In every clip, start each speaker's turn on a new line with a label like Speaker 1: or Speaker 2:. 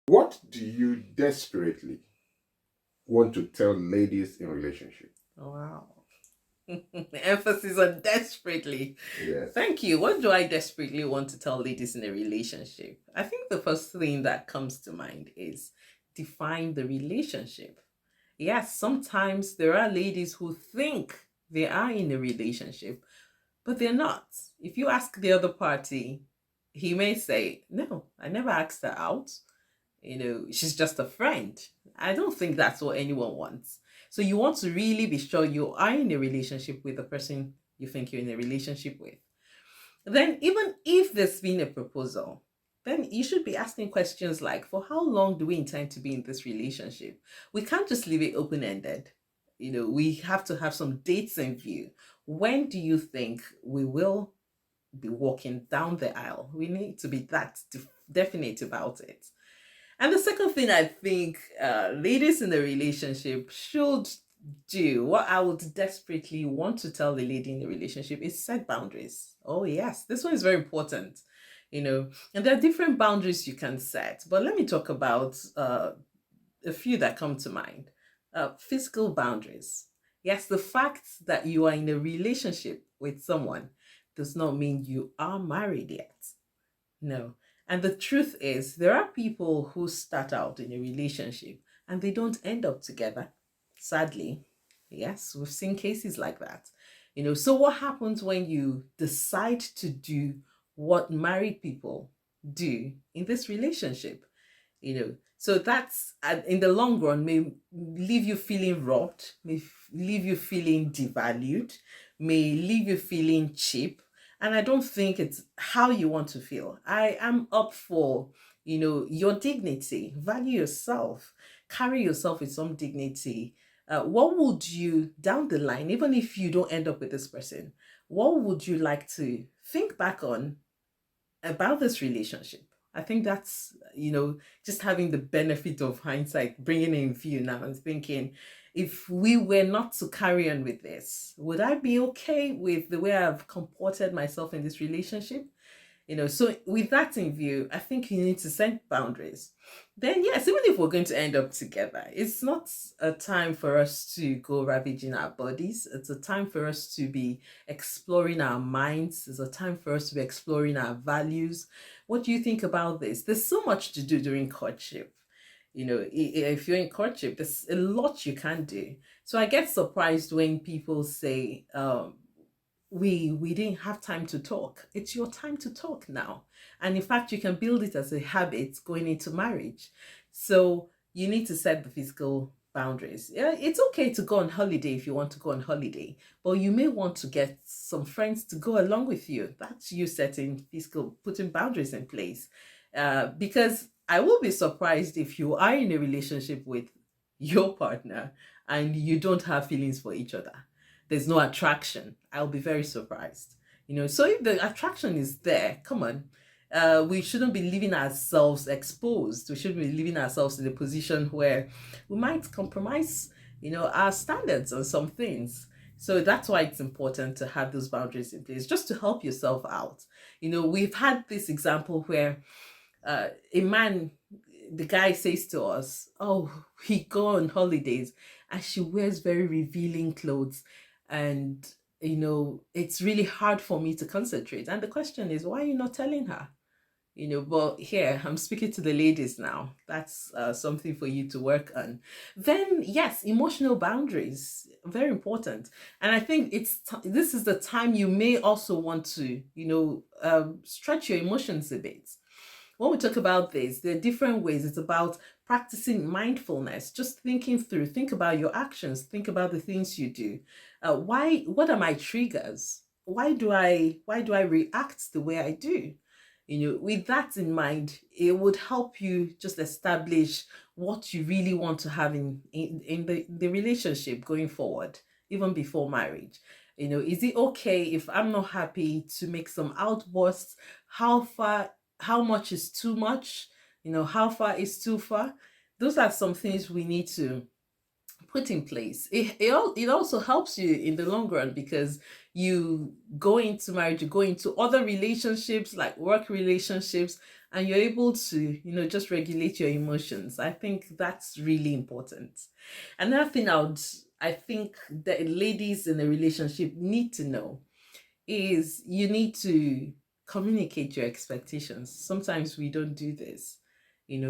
Speaker 1: What do you desperately want to tell ladies in relationship?
Speaker 2: Wow. Emphasis on desperately.
Speaker 1: Yes.
Speaker 2: Thank you. What do I desperately want to tell ladies in a relationship? I think the first thing that comes to mind is define the relationship. Yes, sometimes there are ladies who think they are in a relationship, but they're not. If you ask the other party, he may say, "No, I never asked her out. She's just a friend." I don't think that's what anyone wants. So you want to really be sure you are in a relationship with the person you think you're in a relationship with. Then, even if there's been a proposal, then you should be asking questions like, for how long do we intend to be in this relationship? We can't just leave it open ended. We have to have some dates in view. When do you think we will be walking down the aisle? We need to be that definite about it. And the second thing I think ladies in a relationship should do, what I would desperately want to tell the lady in the relationship, is set boundaries. Oh, yes, this one is very important. And there are different boundaries you can set. But let me talk about a few that come to mind. Physical boundaries. Yes, the fact that you are in a relationship with someone does not mean you are married yet. No. And the truth is, there are people who start out in a relationship and they don't end up together. Sadly, yes, we've seen cases like that. So what happens when you decide to do what married people do in this relationship? So that's in the long run may leave you feeling robbed, leave you feeling devalued, may leave you feeling cheap, and I don't think it's how you want to feel. I am up for your dignity. Value yourself, carry yourself with some dignity. What would you down the line, even if you don't end up with this person, what would you like to think back on about this relationship? I think that's, just having the benefit of hindsight, bringing it in view now and thinking, if we were not to carry on with this, would I be okay with the way I've comported myself in this relationship? So with that in view, I think you need to set boundaries. Then yes, even if we're going to end up together, it's not a time for us to go ravaging our bodies. It's a time for us to be exploring our minds. It's a time for us to be exploring our values. What do you think about this? There's so much to do during courtship. If you're in courtship, there's a lot you can do. So I get surprised when people say, we didn't have time to talk. It's your time to talk now. And in fact, you can build it as a habit going into marriage. So you need to set the physical boundaries. Yeah, it's okay to go on holiday if you want to go on holiday, but you may want to get some friends to go along with you. That's you setting physical, putting boundaries in place. Because I will be surprised if you are in a relationship with your partner and you don't have feelings for each other. There's no attraction. I'll be very surprised. So if the attraction is there, come on. We shouldn't be leaving ourselves exposed. We shouldn't be leaving ourselves in a position where we might compromise, our standards on some things. So that's why it's important to have those boundaries in place, just to help yourself out. We've had this example where a man, the guy says to us, "Oh, he go on holidays and she wears very revealing clothes, and it's really hard for me to concentrate." And the question is, why are you not telling her? But here I'm speaking to the ladies now. That's something for you to work on. Then yes, emotional boundaries, very important. And I think this is the time you may also want to stretch your emotions a bit. When we talk about this, there are different ways. It's about practicing mindfulness, just thinking through, think about your actions, think about the things you do. What are my triggers? Why do I react the way I do? With that in mind, it would help you just establish what you really want to have in the relationship going forward, even before marriage. Is it okay if I'm not happy to make some outbursts? How much is too much? How far is too far? Those are some things we need to put in place. It also helps you in the long run because you go into marriage, you go into other relationships like work relationships, and you're able to, just regulate your emotions. I think that's really important. Another thing I think that ladies in a relationship need to know is you need to communicate your expectations. Sometimes we don't do this,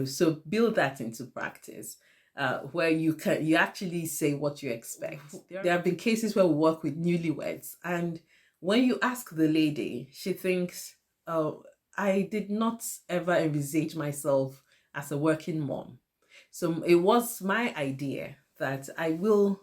Speaker 2: so build that into practice. Where you actually say what you expect. There have been cases where we work with newlyweds, and when you ask the lady, she thinks, "Oh, I did not ever envisage myself as a working mom. So it was my idea that I will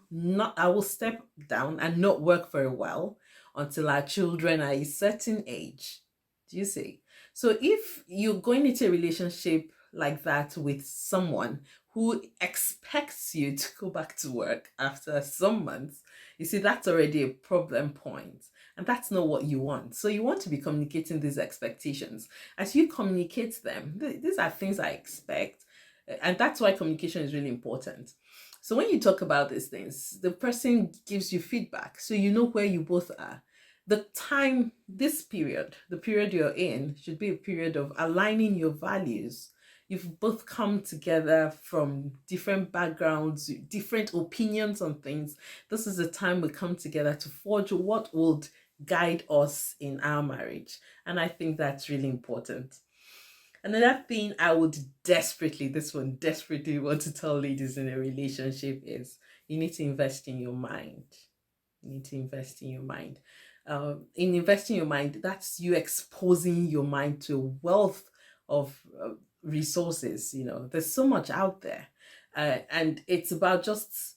Speaker 2: step down and not work for a while until our children are a certain age." Do you see? So if you're going into a relationship like that with someone who expects you to go back to work after some months, you see, that's already a problem point. And that's not what you want. So you want to be communicating these expectations. As you communicate them, these are things I expect. And that's why communication is really important. So when you talk about these things, the person gives you feedback. So you know where you both are. This period, the period you're in, should be a period of aligning your values. You've both come together from different backgrounds, different opinions on things. This is the time we come together to forge what would guide us in our marriage. And I think that's really important. Another thing I would desperately want to tell ladies in a relationship is you need to invest in your mind. You need to invest in your mind. In investing your mind, that's you exposing your mind to a wealth of resources. There's so much out there. And it's about just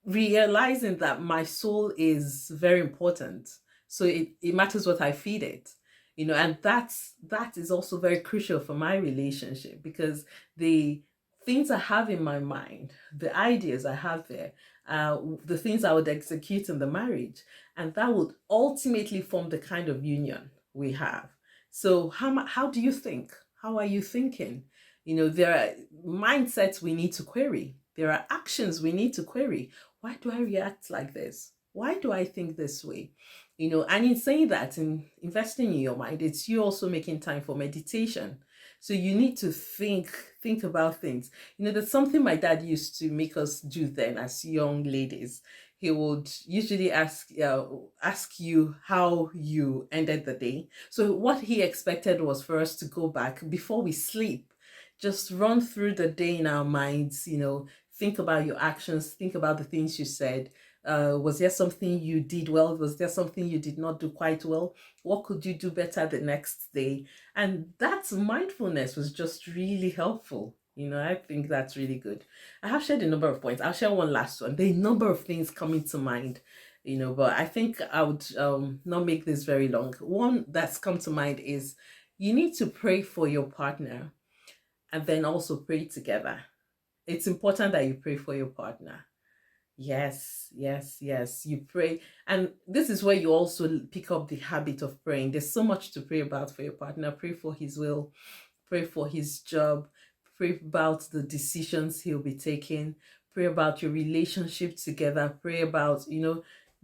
Speaker 2: realizing that my soul is very important. So it matters what I feed it. And that is also very crucial for my relationship, because the things I have in my mind, the ideas I have there, the things I would execute in the marriage, and that would ultimately form the kind of union we have. So how do you think? How are you thinking? There are mindsets we need to query. There are actions we need to query. Why do I react like this? Why do I think this way? And in saying that, in investing in your mind, it's you also making time for meditation. So you need to think about things. There's something my dad used to make us do then as young ladies. He would usually ask you how you ended the day. So what he expected was for us to go back before we sleep, just run through the day in our minds, think about your actions, think about the things you said. Was there something you did well? Was there something you did not do quite well? What could you do better the next day? And that mindfulness was just really helpful. I think that's really good. I have shared a number of points. I'll share one last one. There are a number of things coming to mind, but I think I would not make this very long. One that's come to mind is you need to pray for your partner and then also pray together. It's important that you pray for your partner. Yes, yes, yes. You pray. And this is where you also pick up the habit of praying. There's so much to pray about for your partner. Pray for his will, pray for his job, pray about the decisions he'll be taking, pray about your relationship together, pray about,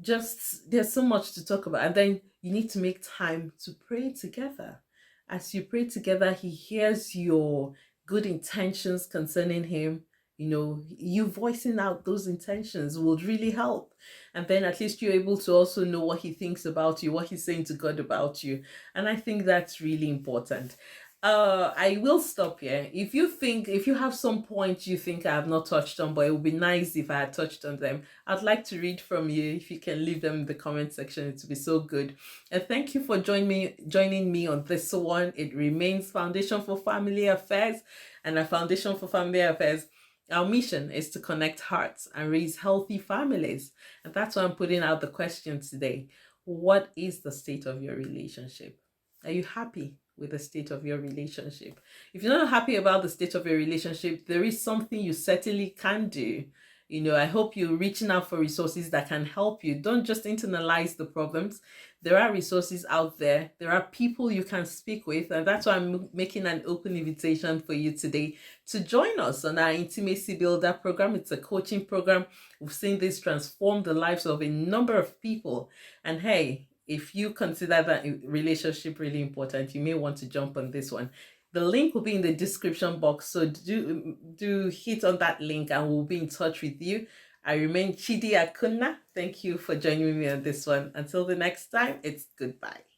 Speaker 2: just there's so much to talk about. And then you need to make time to pray together. As you pray together, he hears your good intentions concerning him. You voicing out those intentions would really help. And then at least you're able to also know what he thinks about you, what he's saying to God about you. And I think that's really important. I will stop here. If you have some points you think I have not touched on, but it would be nice if I had touched on them, I'd like to read from you. If you can leave them in the comment section, it would be so good. And thank you for joining me on this one. It remains Foundation for Family Affairs, and a Foundation for Family Affairs, our mission is to connect hearts and raise healthy families. And that's why I'm putting out the question today. What is the state of your relationship? Are you happy with the state of your relationship? If you're not happy about the state of your relationship, there is something you certainly can do. I hope you're reaching out for resources that can help you. Don't just internalize the problems. There are resources out there. There are people you can speak with. And that's why I'm making an open invitation for you today to join us on our Intimacy Builder program. It's a coaching program. We've seen this transform the lives of a number of people. And hey, if you consider that relationship really important, you may want to jump on this one. The link will be in the description box, so do hit on that link and we'll be in touch with you. I remain Chidi Akunna. Thank you for joining me on this one. Until the next time, it's goodbye.